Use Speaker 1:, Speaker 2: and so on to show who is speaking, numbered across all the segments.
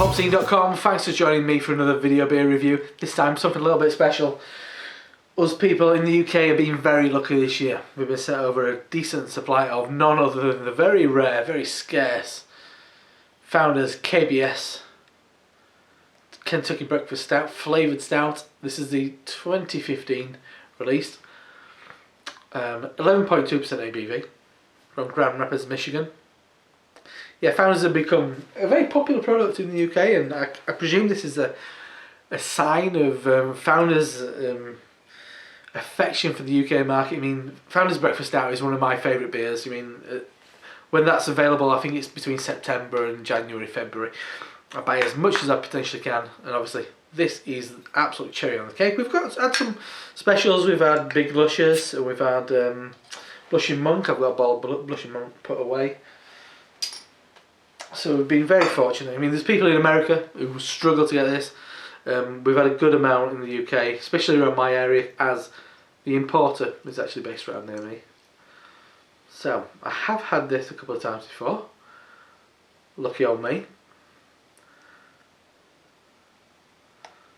Speaker 1: HopZine.com. Thanks for joining me for another video beer review. This time something a little bit special. Us people in the UK have been very lucky this year. We've been sent over a decent supply of none other than the very rare, very scarce Founders KBS Kentucky Breakfast Stout, Flavoured Stout. This is the 2015 release. 11.2% ABV from Grand Rapids, Michigan. Yeah, Founders have become a very popular product in the UK, and I presume this is a sign of Founders' affection for the UK market. I mean, Founders Breakfast Stout is one of my favourite beers. I mean, when that's available, I think it's between September and January, February. I buy as much as I potentially can, and obviously this is absolute cherry on the cake. We've had some specials. We've had Big Luscious, and we've had Blushing Monk. I've got a bottle of Blushing Monk put away. So we've been very fortunate. I mean, there's people in America who struggle to get this. We've had a good amount in the UK, especially around my area, as the importer is actually based around near me. So I have had this a couple of times before. Lucky on me.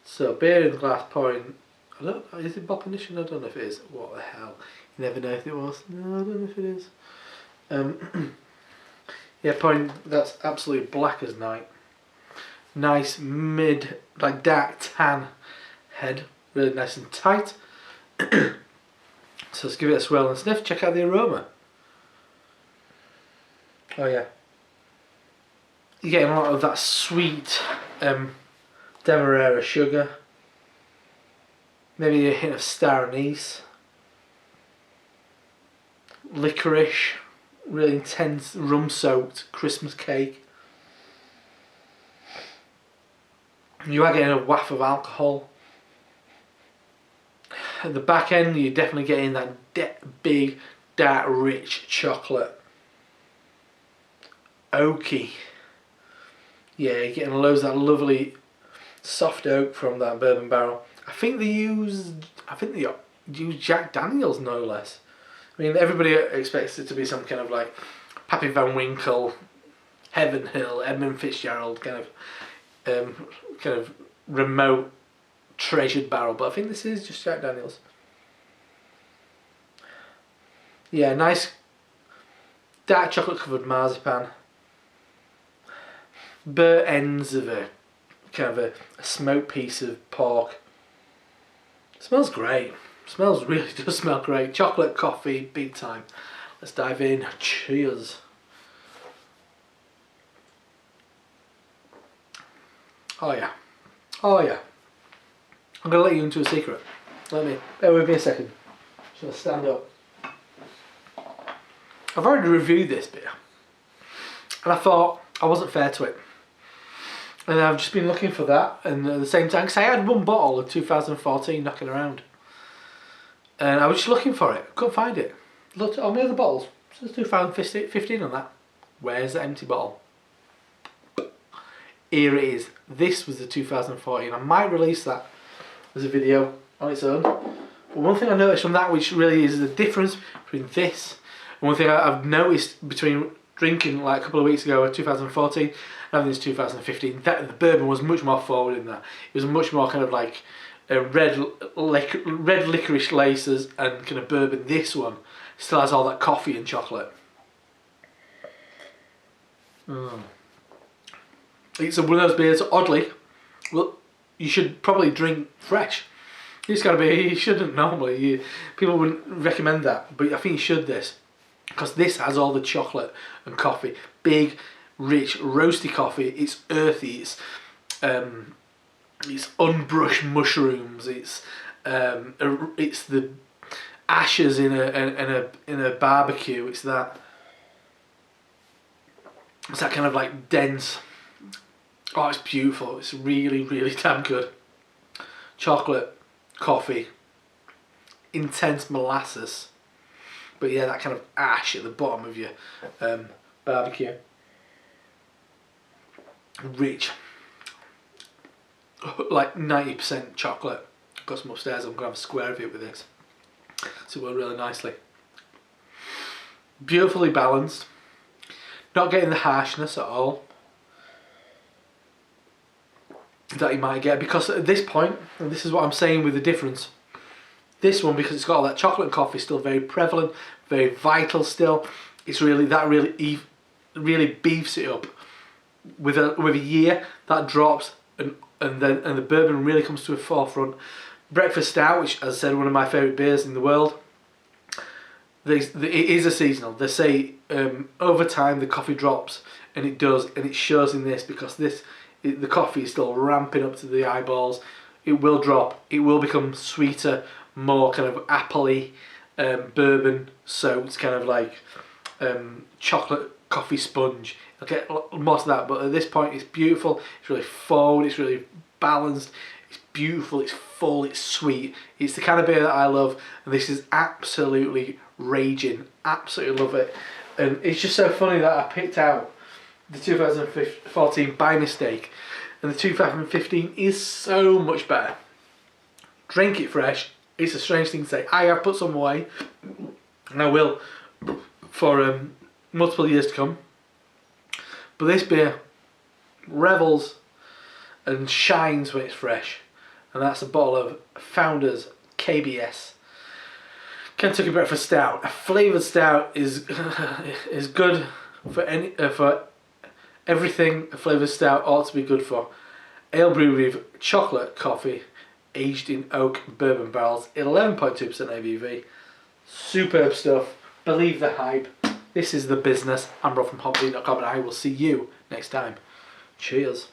Speaker 1: So beer in the glass, pouring. I don't know, is it Bopinition? I don't know if it is. What the hell? You never know if it was. No, I don't know if it is. Yeah, pouring. That's absolutely black as night. Nice mid, like dark tan head, really nice and tight. So let's give it a swirl and sniff. Check out the aroma. Oh yeah, you're getting a lot of that sweet Demerara sugar, maybe a hint of star anise, licorice, really intense rum soaked Christmas cake. You are getting a waft of alcohol. At the back end, you're definitely getting that big, dark, rich chocolate. Oaky. Yeah, you're getting loads of that lovely soft oak from that bourbon barrel. I think they use Jack Daniels, no less. I mean, everybody expects it to be some kind of like Pappy Van Winkle, Heaven Hill, Edmund Fitzgerald kind of remote treasured barrel, but I think this is just Jack Daniels. Yeah, nice dark chocolate covered marzipan. Burnt ends of a kind of a smoked piece of pork. Smells great. Smells really does smell great. Chocolate, coffee, big time. Let's dive in. Cheers. Oh yeah. Oh yeah. I'm going to let you into a secret. Bear with me a second. Just going to stand up. I've already reviewed this beer, and I thought I wasn't fair to it. And I've just been looking for that, and at the same time, because I had one bottle of 2014 knocking around, and I was just looking for it, couldn't find it. Looked at all my other bottles, so there's 2015 on that. Where's the empty bottle? Here it is. This was the 2014. I might release that as a video on its own. But one thing I noticed from that, which really is the difference between this, and one thing I've noticed between drinking like a couple of weeks ago, 2014, and having this 2015, that the bourbon was much more forward in that. It was much more kind of like red licorice laces and kind of bourbon. This one still has all that coffee and chocolate. It's one of those beers, oddly, well, you should probably drink fresh. It's got to be, you shouldn't normally, people wouldn't recommend that, but I think you should this. Because this has all the chocolate and coffee. Big, rich, roasty coffee. It's earthy, it's unbrushed mushrooms, it's the ashes in a barbecue, it's that kind of like dense. Oh, it's beautiful. It's really, really damn good. Chocolate, coffee, intense molasses, but yeah, that kind of ash at the bottom of your barbecue. Rich, like 90% chocolate. I've got some upstairs. I'm gonna have a square of it with this. So it worked really nicely. Beautifully balanced. Not getting the harshness at all. that you might get, because at this point, and this is what I'm saying with the difference, this one, because it's got all that chocolate and coffee still very prevalent, very vital still, it's really really beefs it up. With a year, that drops, and the bourbon really comes to a forefront. Breakfast stout, which, as I said, one of my favourite beers in the world. It is a seasonal. They say over time the coffee drops, and it does, and it shows in this, because the coffee is still ramping up to the eyeballs. It will drop. It will become sweeter, more kind of appley, bourbon. So it's kind of like chocolate coffee sponge. I'll get more to that, but at this point it's beautiful. It's really forward. It's really balanced. It's beautiful. It's full. It's sweet. It's the kind of beer that I love, and this is absolutely raging. Absolutely love it. And it's just so funny that I picked out the 2014 by mistake, and the 2015 is so much better. Drink it fresh. It's a strange thing to say. I have put some away, and I will for multiple years to come. But this beer revels and shines when it's fresh, and that's a bottle of Founders KBS Kentucky Breakfast Stout. A flavoured stout is is good for everything a flavoured stout ought to be good for. Ale brewed with chocolate coffee, aged in oak bourbon barrels, 11.2% ABV. Superb stuff. Believe the hype. This is the business. I'm Rob from HopZine.com, and I will see you next time. Cheers.